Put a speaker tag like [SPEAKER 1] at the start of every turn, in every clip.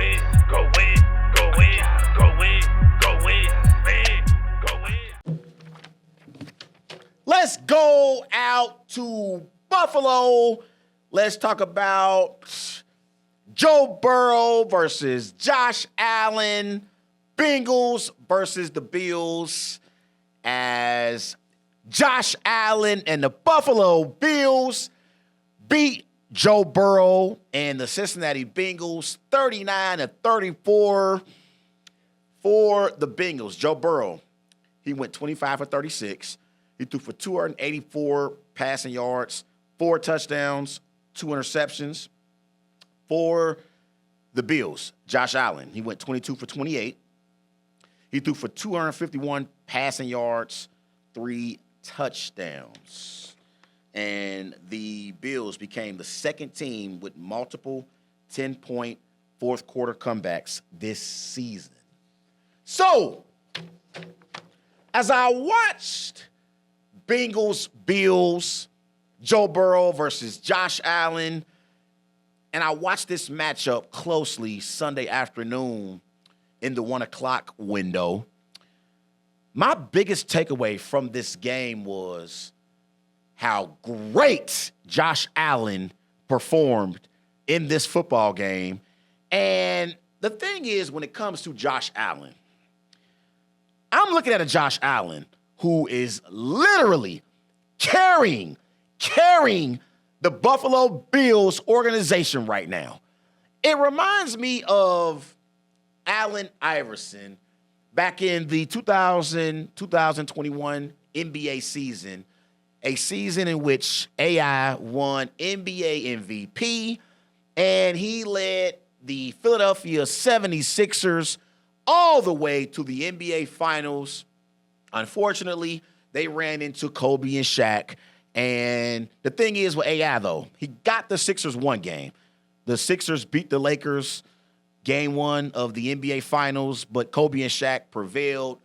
[SPEAKER 1] win, go win, go win, go win, go win, man, go win.
[SPEAKER 2] Let's go out to Buffalo. Let's talk about Joe Burrow versus Josh Allen. Bengals versus the Bills, as Josh Allen and the Buffalo Bills beat Joe Burrow and the Cincinnati Bengals 39-34 for the Bengals. Joe Burrow, he went 25 for 36. He threw for 284 passing yards, 4 touchdowns, 2 interceptions. For the Bills, Josh Allen, he went 22 for 28. He threw for 251 passing yards, 3 touchdowns. And the Bills became the second team with multiple 10-point fourth-quarter comebacks this season. So, as I watched Bengals-Bills, Joe Burrow versus Josh Allen, and I watched this matchup closely Sunday afternoon in the 1 o'clock window, my biggest takeaway from this game was how great Josh Allen performed in this football game. And the thing is, when it comes to Josh Allen, I'm looking at a Josh Allen who is literally carrying the Buffalo Bills organization right now. It reminds me of Allen Iverson back in the 2021 NBA season, a season in which AI won NBA MVP, and he led the Philadelphia 76ers all the way to the NBA Finals. Unfortunately, they ran into Kobe and Shaq. And the thing is with AI, though, he got the Sixers one game. The Sixers beat the Lakers game 1 of the NBA Finals, but Kobe and Shaq prevailed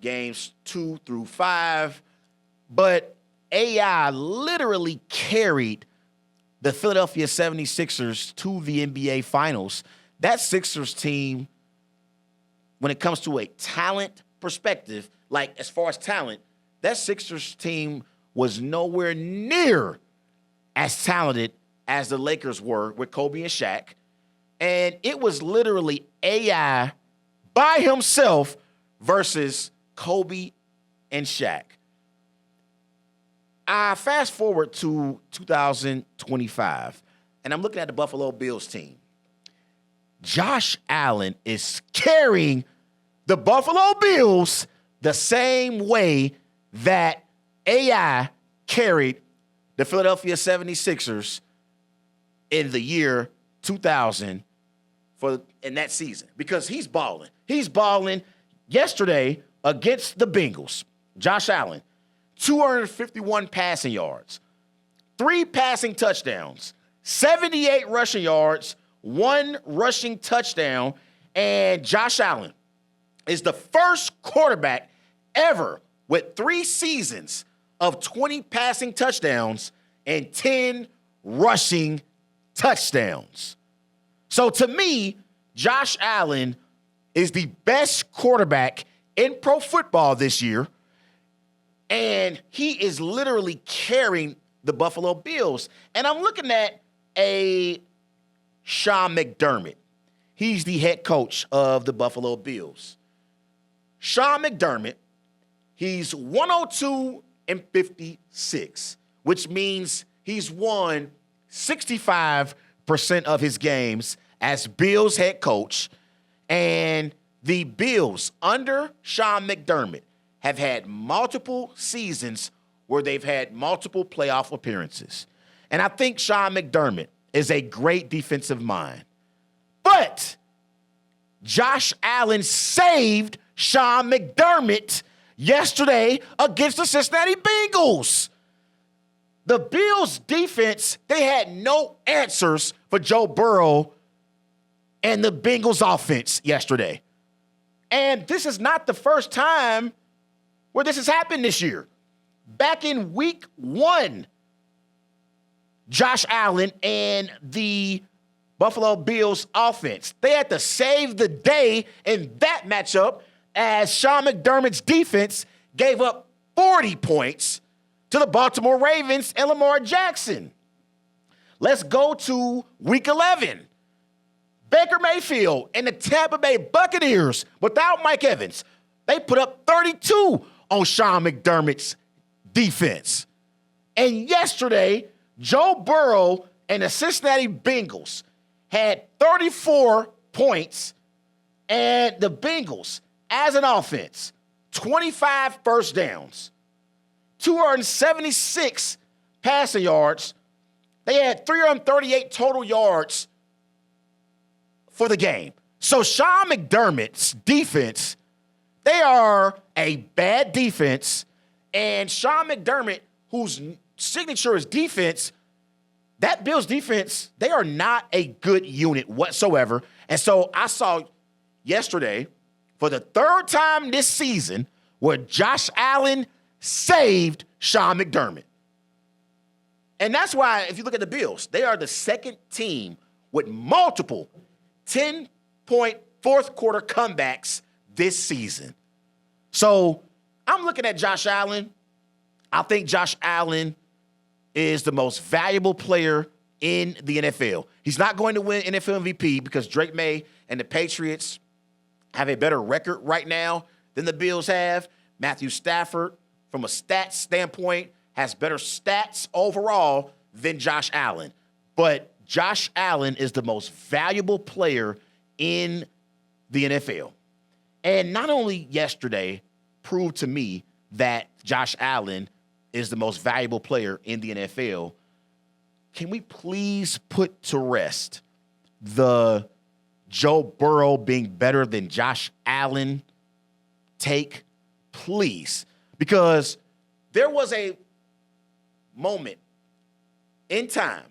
[SPEAKER 2] games 2 through 5. But AI literally carried the Philadelphia 76ers to the NBA Finals. That Sixers team, when it comes to a talent perspective, like as far as talent, that Sixers team was nowhere near as talented as the Lakers were with Kobe and Shaq. And it was literally AI by himself versus Kobe and Shaq. I fast forward to 2025, and I'm looking at the Buffalo Bills team. Josh Allen is carrying the Buffalo Bills the same way that AI carried the Philadelphia 76ers in the year 2000 in that season, because he's balling. He's balling yesterday against the Bengals. Josh Allen, 251 passing yards, 3 passing touchdowns, 78 rushing yards, 1 rushing touchdown, and Josh Allen is the first quarterback ever with 3 seasons of 20 passing touchdowns and 10 rushing touchdowns. So to me, Josh Allen is the best quarterback in pro football this year, and he is literally carrying the Buffalo Bills. And I'm looking at a Sean McDermott. He's the head coach of the Buffalo Bills. Sean McDermott, he's 102-56, which means he's won 65% of his games as Bills head coach. And the Bills under Sean McDermott have had multiple seasons where they've had multiple playoff appearances. And I think Sean McDermott is a great defensive mind. But Josh Allen saved Sean McDermott yesterday against the Cincinnati Bengals. The Bills defense, they had no answers for Joe Burrow and the Bengals offense yesterday. And this is not the first time where this has happened this year. Back in week 1, Josh Allen and the Buffalo Bills offense. They had to save the day in that matchup as Sean McDermott's defense gave up 40 points to the Baltimore Ravens and Lamar Jackson. Let's go to Week 11. Baker Mayfield and the Tampa Bay Buccaneers, without Mike Evans, they put up 32 on Sean McDermott's defense. And yesterday, Joe Burrow and the Cincinnati Bengals had 34 points, and the Bengals, as an offense, 25 first downs, 276 passing yards. They had 338 total yards for the game. So Sean McDermott's defense, they are a bad defense, and Sean McDermott, whose signature is defense, that Bills defense, they are not a good unit whatsoever. And so I saw yesterday, for the third time this season, where Josh Allen saved Sean McDermott. And that's why, if you look at the Bills, they are the second team with multiple 10-point fourth quarter comebacks this season. So I'm looking at Josh Allen. I think Josh Allen is the most valuable player in the NFL. He's not going to win NFL MVP because Drake May and the Patriots have a better record right now than the Bills have. Matthew Stafford, from a stats standpoint, has better stats overall than Josh Allen. But Josh Allen is the most valuable player in the NFL. And not only yesterday proved to me that Josh Allen is the most valuable player in the NFL, can we please put to rest the Joe Burrow being better than Josh Allen take, please? Because there was a moment in time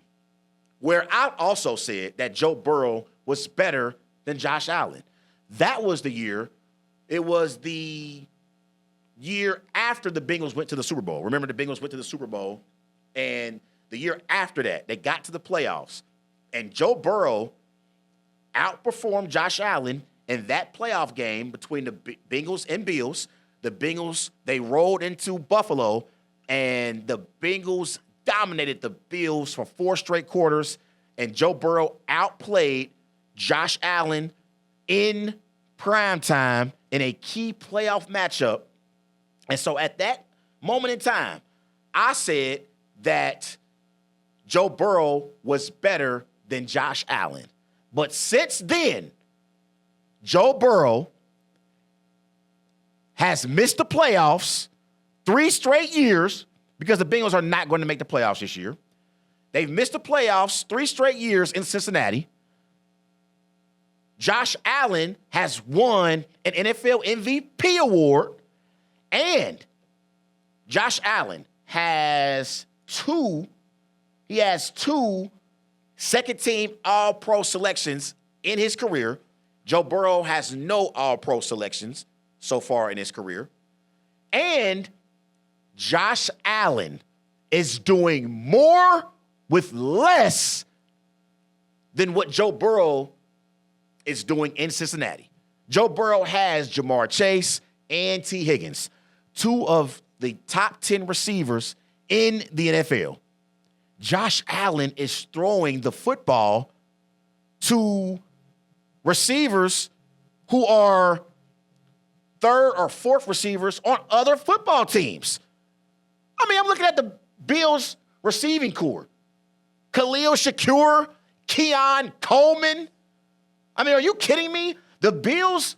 [SPEAKER 2] where I also said that Joe Burrow was better than Josh Allen. That was the year. It was the year after the Bengals went to the Super Bowl. Remember, the Bengals went to the Super Bowl, and the year after that, they got to the playoffs, and Joe Burrow outperformed Josh Allen in that playoff game between the Bengals and Bills. The Bengals, they rolled into Buffalo, and the Bengals dominated the Bills for 4 straight quarters, and Joe Burrow outplayed Josh Allen in prime time in a key playoff matchup. And so at that moment in time, I said that Joe Burrow was better than Josh Allen. But since then, Joe Burrow has missed the playoffs 3 straight years because the Bengals are not going to make the playoffs this year. They've missed the playoffs 3 straight years in Cincinnati. Josh Allen has won an NFL MVP award, and Josh Allen has two second-team All-Pro selections in his career. Joe Burrow has no All-Pro selections so far in his career. And Josh Allen is doing more with less than what Joe Burrow is doing in Cincinnati. Joe Burrow has Jamar Chase and T. Higgins, 2 of the top 10 receivers in the NFL. Josh Allen is throwing the football to receivers who are 3rd or 4th receivers on other football teams. I mean, I'm looking at the Bills receiving core. Khalil Shakur, Keon Coleman. I mean, are you kidding me? The Bills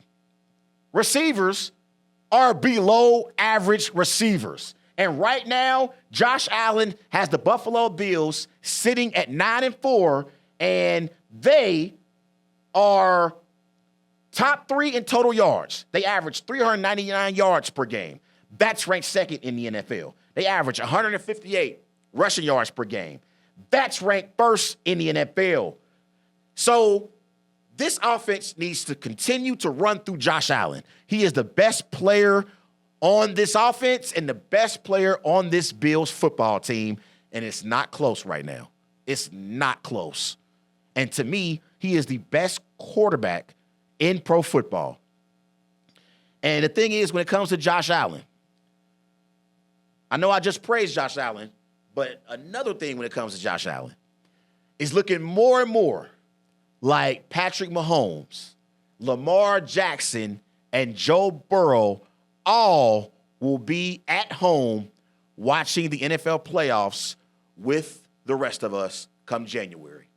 [SPEAKER 2] receivers are below average receivers. And right now, Josh Allen has the Buffalo Bills sitting at 9-4, and they are top 3 in total yards. They average 399 yards per game. That's ranked 2nd in the NFL. They average 158 rushing yards per game. That's ranked 1st in the NFL. So this offense needs to continue to run through Josh Allen. He is the best player on this offense and the best player on this Bills football team, and it's not close right now. It's not close. And to me, he is the best quarterback in pro football. And the thing is, when it comes to Josh Allen, I know I just praised Josh Allen, but another thing when it comes to Josh Allen is looking more and more like Patrick Mahomes, Lamar Jackson, and Joe Burrow all will be at home watching the NFL playoffs with the rest of us come January.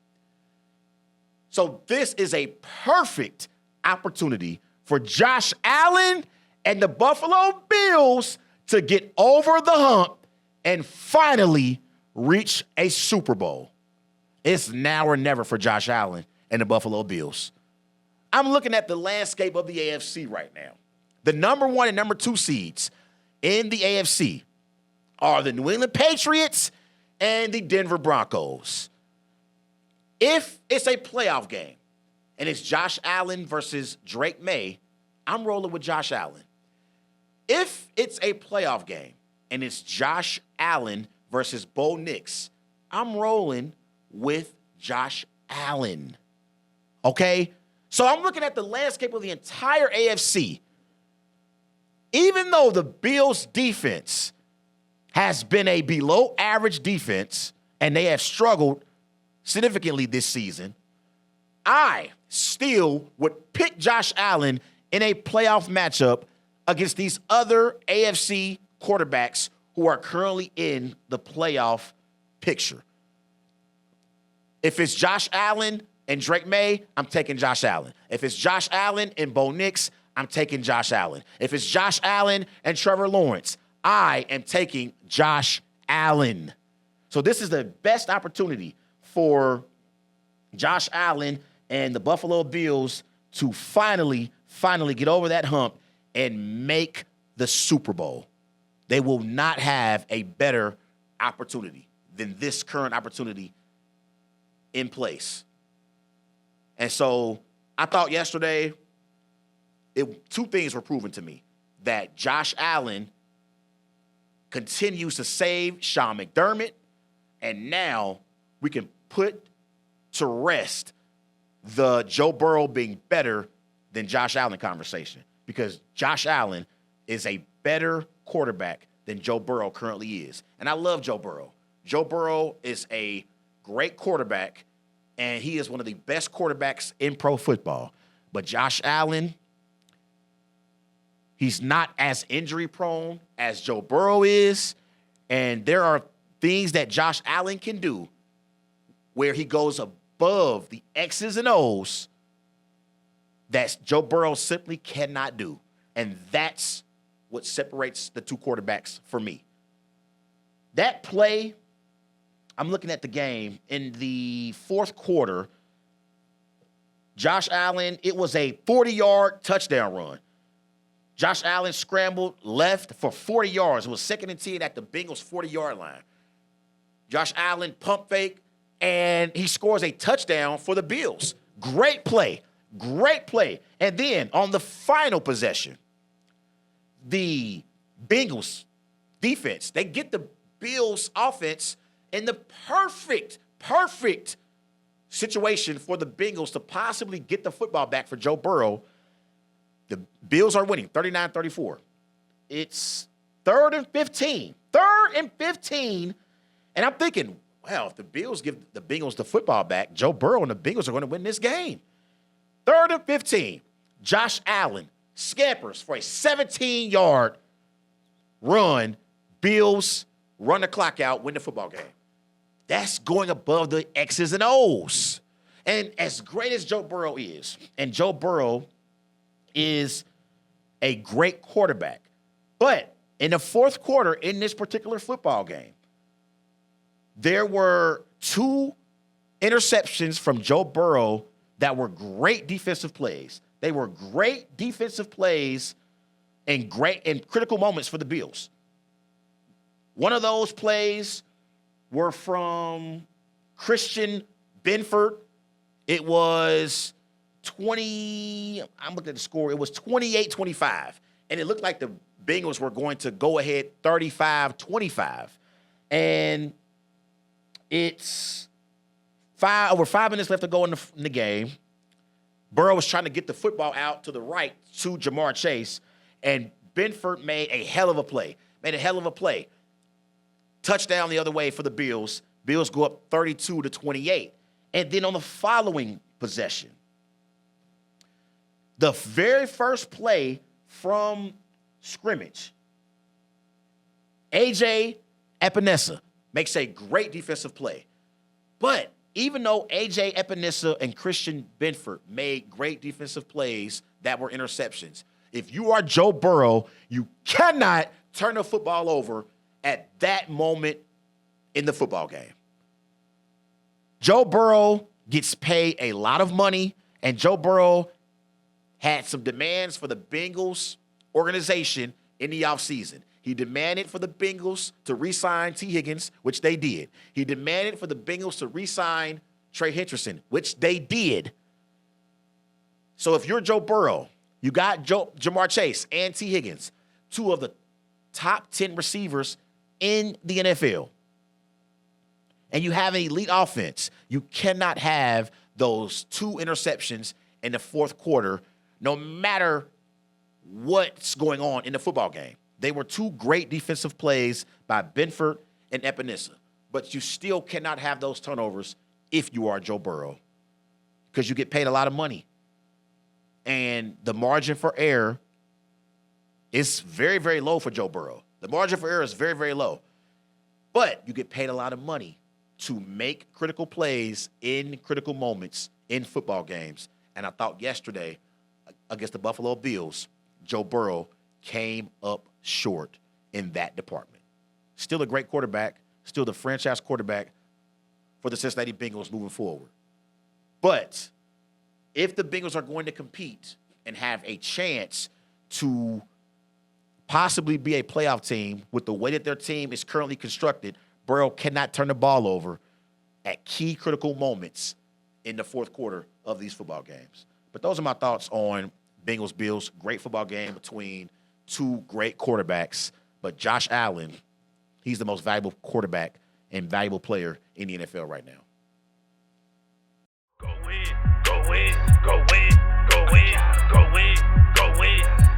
[SPEAKER 2] So this is a perfect opportunity for Josh Allen and the Buffalo Bills to get over the hump and finally reach a Super Bowl. It's now or never for Josh Allen and the Buffalo Bills. I'm looking at the landscape of the AFC right now. The number 1 and number 2 seeds in the AFC are the New England Patriots and the Denver Broncos. If it's a playoff game and it's Josh Allen versus Drake May, I'm rolling with Josh Allen. If it's a playoff game and it's Josh Allen versus Bo Nix, I'm rolling with Josh Allen. Okay? So I'm looking at the landscape of the entire AFC. Even though the Bills' defense has been a below average defense and they have struggled significantly this season, I still would pick Josh Allen in a playoff matchup against these other AFC quarterbacks who are currently in the playoff picture. If it's Josh Allen and Drake May, I'm taking Josh Allen. If it's Josh Allen and Bo Nix, I'm taking Josh Allen. If it's Josh Allen and Trevor Lawrence, I am taking Josh Allen. So this is the best opportunity for Josh Allen and the Buffalo Bills to finally get over that hump and make the Super Bowl. They will not have a better opportunity than this current opportunity in place. And so I thought yesterday, two things were proven to me. That Josh Allen continues to save Sean McDermott, and now we can put to rest the Joe Burrow being better than Josh Allen conversation, because Josh Allen is a better quarterback than Joe Burrow currently is. And I love Joe Burrow. Joe Burrow is a great quarterback, and he is one of the best quarterbacks in pro football. But Josh Allen, he's not as injury prone as Joe Burrow is, and there are things that Josh Allen can do where he goes above the X's and O's that Joe Burrow simply cannot do. And that's what separates the two quarterbacks for me. That play, I'm looking at the game in the fourth quarter. Josh Allen, it was a 40-yard touchdown run. Josh Allen scrambled left for 40 yards. It was 2nd and 10 at the Bengals' 40-yard line. Josh Allen pump fake, and he scores a touchdown for the Bills. Great play. Great play. And then on the final possession, the Bengals defense, they get the Bills offense in the perfect situation for the Bengals to possibly get the football back for Joe Burrow. The Bills are winning 39-34. It's 3rd and 15. 3rd and 15. And I'm thinking, well, if the Bills give the Bengals the football back, Joe Burrow and the Bengals are going to win this game. 3rd and 15. Josh Allen scampers for a 17-yard run. Bills run the clock out, win the football game. That's going above the X's and O's. And as great as Joe Burrow is, and Joe Burrow is a great quarterback, but in the fourth quarter in this particular football game, there were 2 interceptions from Joe Burrow that were great defensive plays. They were great defensive plays and great and critical moments for the Bills. One of those plays were from Christian Benford. It was I'm looking at the score. It was 28-25. And it looked like the Bengals were going to go ahead 35-25. And it's Over 5 minutes left to go in the game. Burrow was trying to get the football out to the right to Jamar Chase, and Benford made a hell of a play. Touchdown the other way for the Bills. Bills go up 32-28. And then on the following possession, the very first play from scrimmage, A.J. Epinesa makes a great defensive play. But even though A.J. Epinesa and Christian Benford made great defensive plays that were interceptions, if you are Joe Burrow, you cannot turn the football over at that moment in the football game. Joe Burrow gets paid a lot of money, and Joe Burrow had some demands for the Bengals organization in the offseason. He demanded for the Bengals to re-sign T. Higgins, which they did. He demanded for the Bengals to re-sign Trey Hendrickson, which they did. So if you're Joe Burrow, you got Jamar Chase and T. Higgins, two of the top 10 receivers in the NFL. And you have an elite offense. You cannot have those 2 interceptions in the fourth quarter, no matter what's going on in the football game. They were 2 great defensive plays by Benford and Epinesa. But you still cannot have those turnovers if you are Joe Burrow, because you get paid a lot of money. And the margin for error is very, very low for Joe Burrow. The margin for error is very, very low. But you get paid a lot of money to make critical plays in critical moments in football games. And I thought yesterday against the Buffalo Bills, Joe Burrow came up short in that department. Still a great quarterback, still the franchise quarterback for the Cincinnati Bengals moving forward. But if the Bengals are going to compete and have a chance to possibly be a playoff team with the way that their team is currently constructed, Burrow cannot turn the ball over at key critical moments in the fourth quarter of these football games. But those are my thoughts on Bengals-Bills. Great football game between 2 great quarterbacks. But Josh Allen, he's the most valuable quarterback and valuable player in the NFL right now.
[SPEAKER 1] Go win, go win, go win, go win, go win, go win.